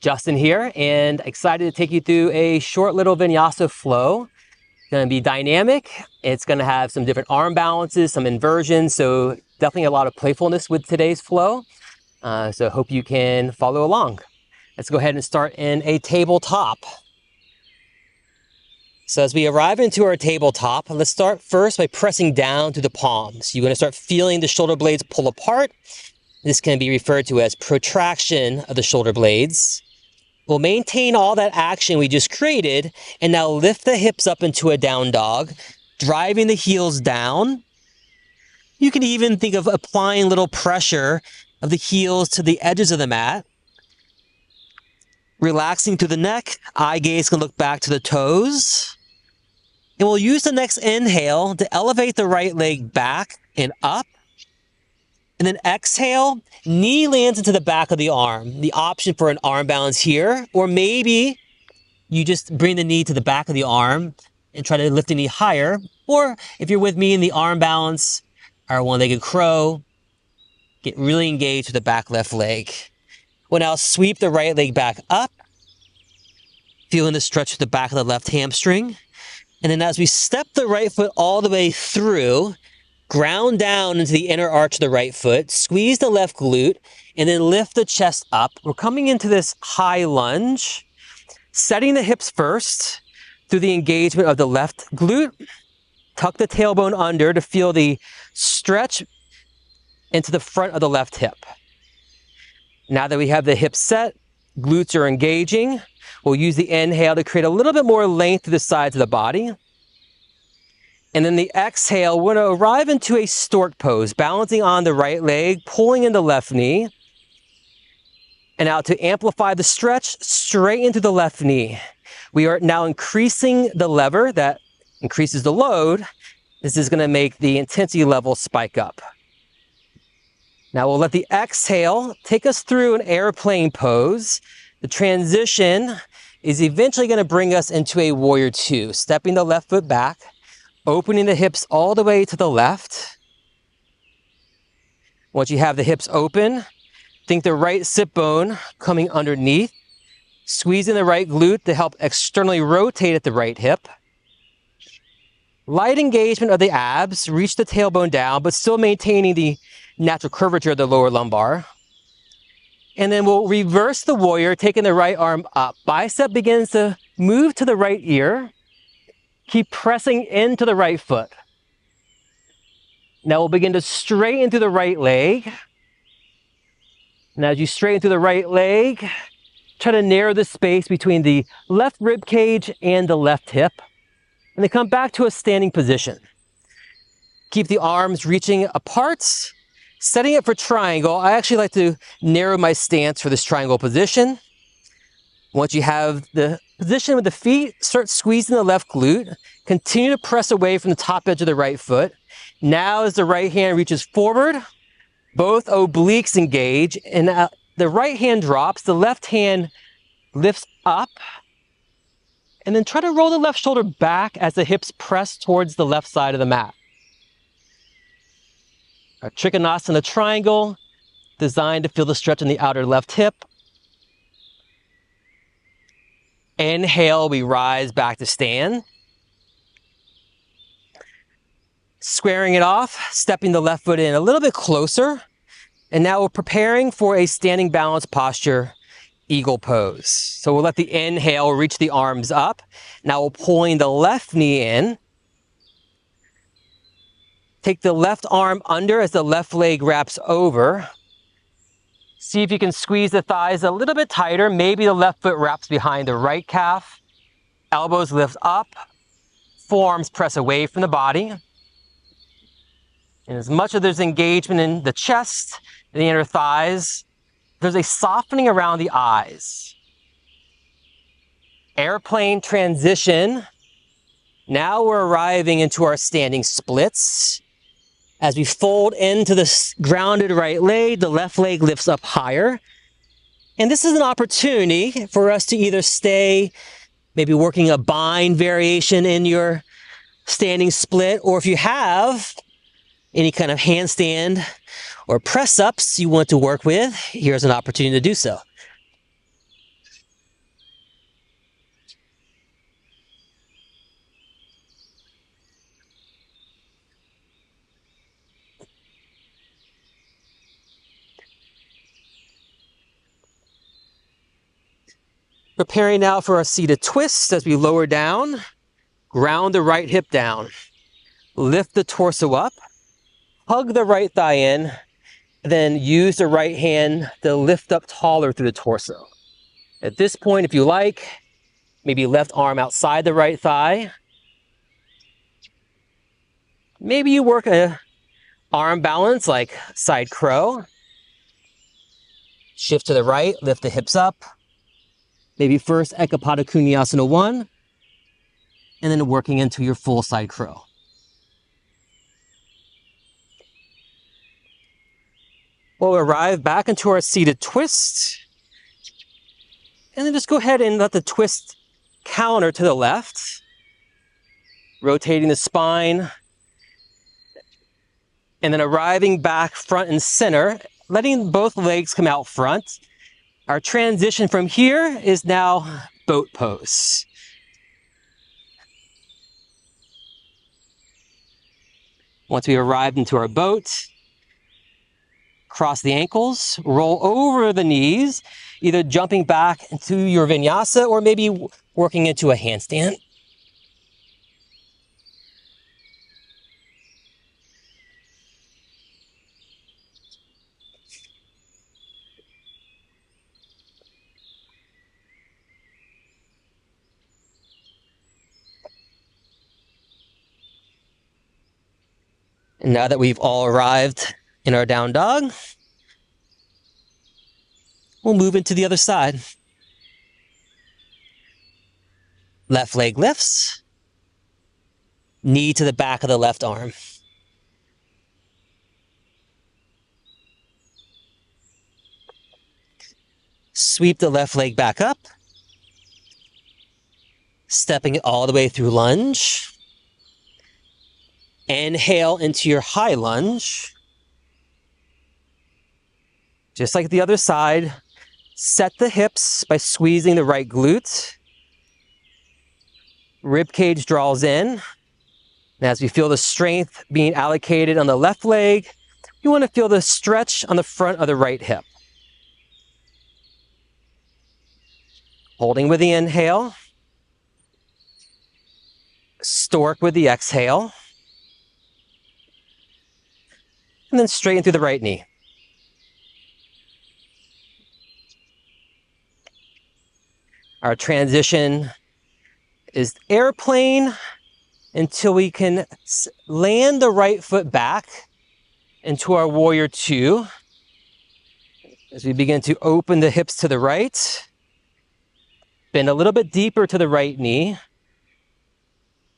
Justin here, and excited to take you through a short little vinyasa flow. It's going to be dynamic. It's going to have some different arm balances, some inversions, so definitely a lot of playfulness with today's flow. So hope you can follow along. Let's go ahead and start in a tabletop. So as we arrive into our tabletop, let's start first by pressing down to the palms. You're going to start feeling the shoulder blades pull apart. This can be referred to as protraction of the shoulder blades. We'll maintain all that action we just created and now lift the hips up into a down dog, driving the heels down. You can even think of applying little pressure of the heels to the edges of the mat. Relaxing through the neck, eye gaze can look back to the toes. And we'll use the next inhale to elevate the right leg back and up. And then exhale, knee lands into the back of the arm. The option for an arm balance here, or maybe you just bring the knee to the back of the arm and try to lift the knee higher. Or if you're with me in the arm balance, our one-legged crow, get really engaged with the back left leg. We'll now sweep the right leg back up, feeling the stretch of the back of the left hamstring. And then as we step the right foot all the way through, ground down into the inner arch of the right foot, squeeze the left glute, and then lift the chest up. We're coming into this high lunge, setting the hips first through the engagement of the left glute. Tuck the tailbone under to feel the stretch into the front of the left hip. Now that we have the hips set, glutes are engaging, we'll use the inhale to create a little bit more length to the sides of the body. And then the exhale, we're going to arrive into a stork pose, balancing on the right leg, pulling in the left knee. And now to amplify the stretch, straight into the left knee. We are now increasing the lever that increases the load. This is going to make the intensity level spike up. Now we'll let the exhale take us through an airplane pose. The transition is eventually going to bring us into a warrior two, stepping the left foot back, opening the hips all the way to the left. Once you have the hips open, think the right sit bone coming underneath, squeezing the right glute to help externally rotate at the right hip. Light engagement of the abs, reach the tailbone down, but still maintaining the natural curvature of the lower lumbar. And then we'll reverse the warrior, taking the right arm up. Bicep begins to move to the right ear. Keep pressing into the right foot. Now we'll begin to straighten through the right leg. And as you straighten through the right leg, try to narrow the space between the left rib cage and the left hip. And then come back to a standing position. Keep the arms reaching apart. Setting it for triangle, I actually like to narrow my stance for this triangle position. Once you have the position with the feet, start squeezing the left glute. Continue to press away from the top edge of the right foot. Now as the right hand reaches forward, both obliques engage, and the right hand drops, the left hand lifts up, and then try to roll the left shoulder back as the hips press towards the left side of the mat. Our Trikonasana triangle, designed to feel the stretch in the outer left hip. Inhale, we rise back to stand. Squaring it off, stepping the left foot in a little bit closer. And now we're preparing for a standing balance posture, eagle pose. So we'll let the inhale reach the arms up. Now we're pulling the left knee in. Take the left arm under as the left leg wraps over. See if you can squeeze the thighs a little bit tighter. Maybe the left foot wraps behind the right calf. Elbows lift up. Forearms press away from the body. And as much as there's engagement in the chest, the inner thighs, there's a softening around the eyes. Airplane transition. Now we're arriving into our standing splits. As we fold into the grounded right leg, the left leg lifts up higher. And this is an opportunity for us to either stay, maybe working a bind variation in your standing split, or if you have any kind of handstand or press-ups you want to work with, here's an opportunity to do so. Preparing now for a seated twist as we lower down, ground the right hip down, lift the torso up, hug the right thigh in, then use the right hand to lift up taller through the torso. At this point, if you like, maybe left arm outside the right thigh. Maybe you work a arm balance like side crow. Shift to the right, lift the hips up. Maybe first Ekapada Vinyasa 1, and then working into your full side crow. We'll arrive back into our seated twist. And then just go ahead and let the twist counter to the left. Rotating the spine. And then arriving back front and center, letting both legs come out front. Our transition from here is now boat pose. Once we arrived into our boat, cross the ankles, roll over the knees, either jumping back into your vinyasa or maybe working into a handstand. And now that we've all arrived in our down dog, we'll move into the other side. Left leg lifts, knee to the back of the left arm. Sweep the left leg back up, stepping it all the way through lunge. Inhale into your high lunge. Just like the other side, set the hips by squeezing the right glute. Rib cage draws in. And as we feel the strength being allocated on the left leg, you want to feel the stretch on the front of the right hip. Holding with the inhale. Stork with the exhale. And then straighten through the right knee. Our transition is airplane until we can land the right foot back into our warrior 2. As we begin to open the hips to the right, bend a little bit deeper to the right knee.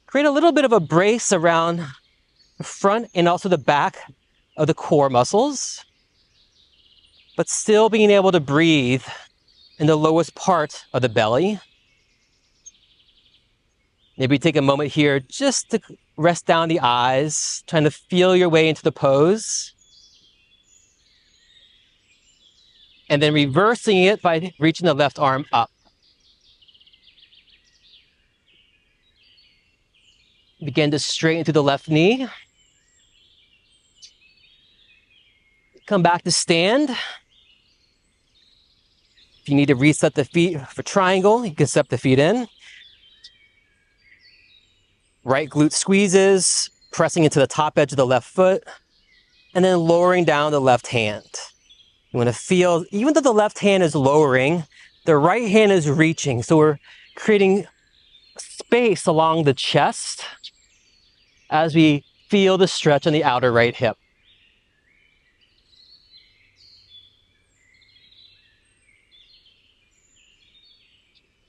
Create a little bit of a brace around the front and also the back of the core muscles, but still being able to breathe in the lowest part of the belly. Maybe take a moment here just to rest down the eyes, trying to feel your way into the pose. And then reversing it by reaching the left arm up. Begin to straighten through the left knee. Come back to stand. If you need to reset the feet for triangle, you can step the feet in. Right glute squeezes, pressing into the top edge of the left foot, and then lowering down the left hand. You want to feel, even though the left hand is lowering, the right hand is reaching. So we're creating space along the chest as we feel the stretch on the outer right hip.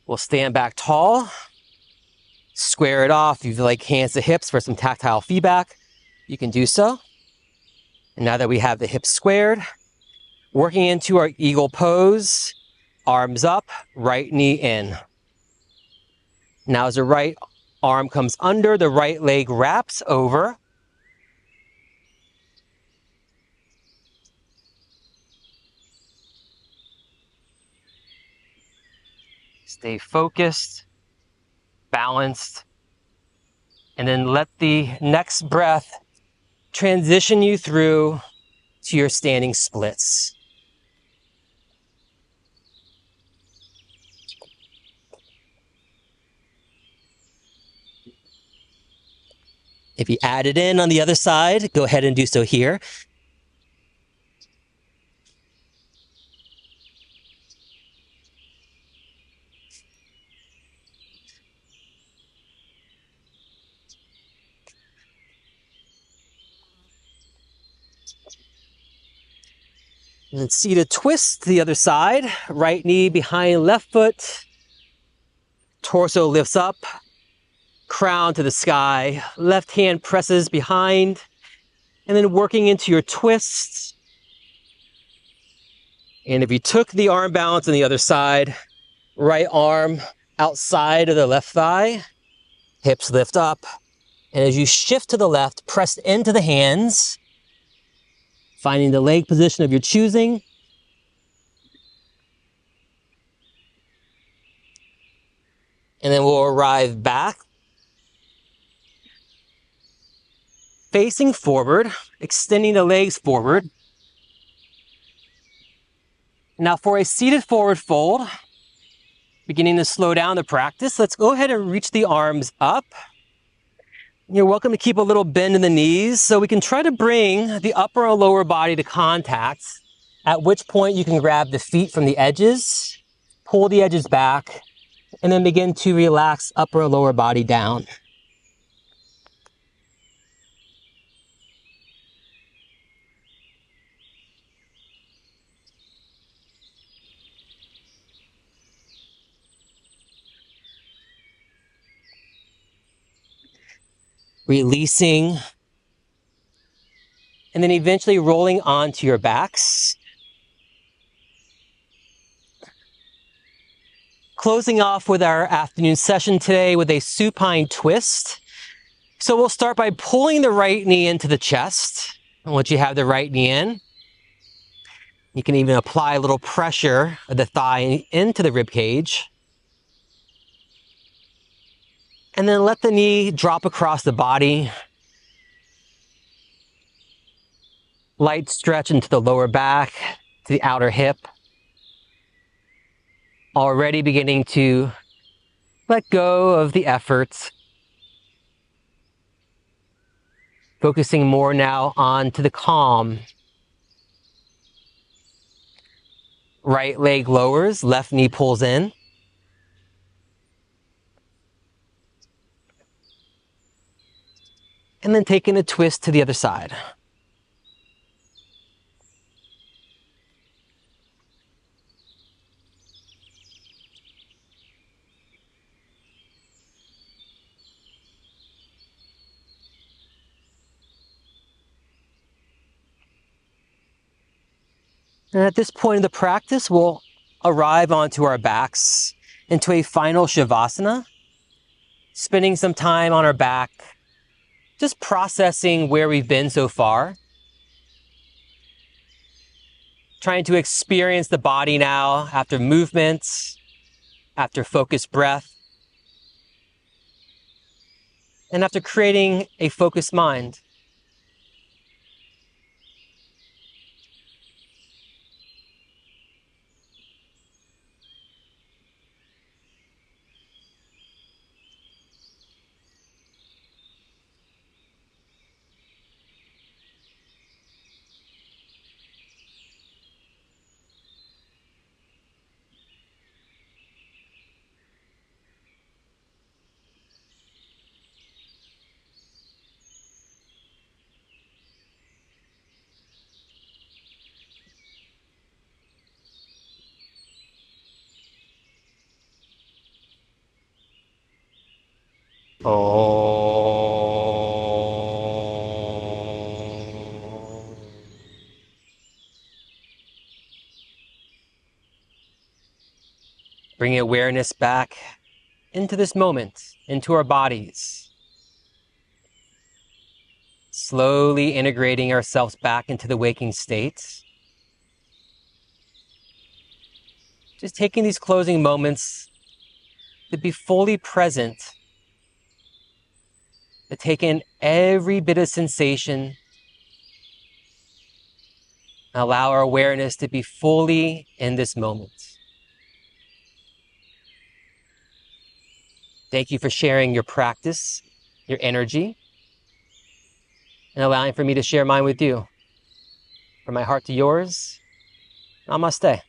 We'll stand back tall, square it off. If you like hands to hips for some tactile feedback, you can do so. And now that we have the hips squared, working into our eagle pose, arms up, right knee in. Now as the right arm comes under, the right leg wraps over. Stay focused, balanced, and then let the next breath transition you through to your standing splits. If you add it in on the other side, go ahead and do so here. And then seated twist to the other side. Right knee behind left foot. Torso lifts up. Crown to the sky. Left hand presses behind. And then working into your twist. And if you took the arm balance on the other side, right arm outside of the left thigh. Hips lift up. And as you shift to the left, press into the hands. Finding the leg position of your choosing. And then we'll arrive back. Facing forward, extending the legs forward. Now for a seated forward fold, beginning to slow down the practice, let's go ahead and reach the arms up. You're welcome to keep a little bend in the knees, so we can try to bring the upper and lower body to contact, at which point you can grab the feet from the edges, pull the edges back, and then begin to relax upper and lower body down. Releasing, and then eventually rolling onto your backs. Closing off with our afternoon session today with a supine twist. So we'll start by pulling the right knee into the chest. And once you have the right knee in, you can even apply a little pressure of the thigh into the rib cage. And then let the knee drop across the body. Light stretch into the lower back, to the outer hip. Already beginning to let go of the effort. Focusing more now onto the calm. Right leg lowers, left knee pulls in. And then taking a twist to the other side. And at this point in the practice, we'll arrive onto our backs into a final Shavasana, spending some time on our back, just processing where we've been so far. Trying to experience the body now after movements, after focused breath, and after creating a focused mind. Bringing awareness back into this moment, into our bodies. Slowly integrating ourselves back into the waking state. Just taking these closing moments to be fully present, to take in every bit of sensation, and allow our awareness to be fully in this moment. Thank you for sharing your practice, your energy. and allowing for me to share mine with you. From my heart to yours, namaste.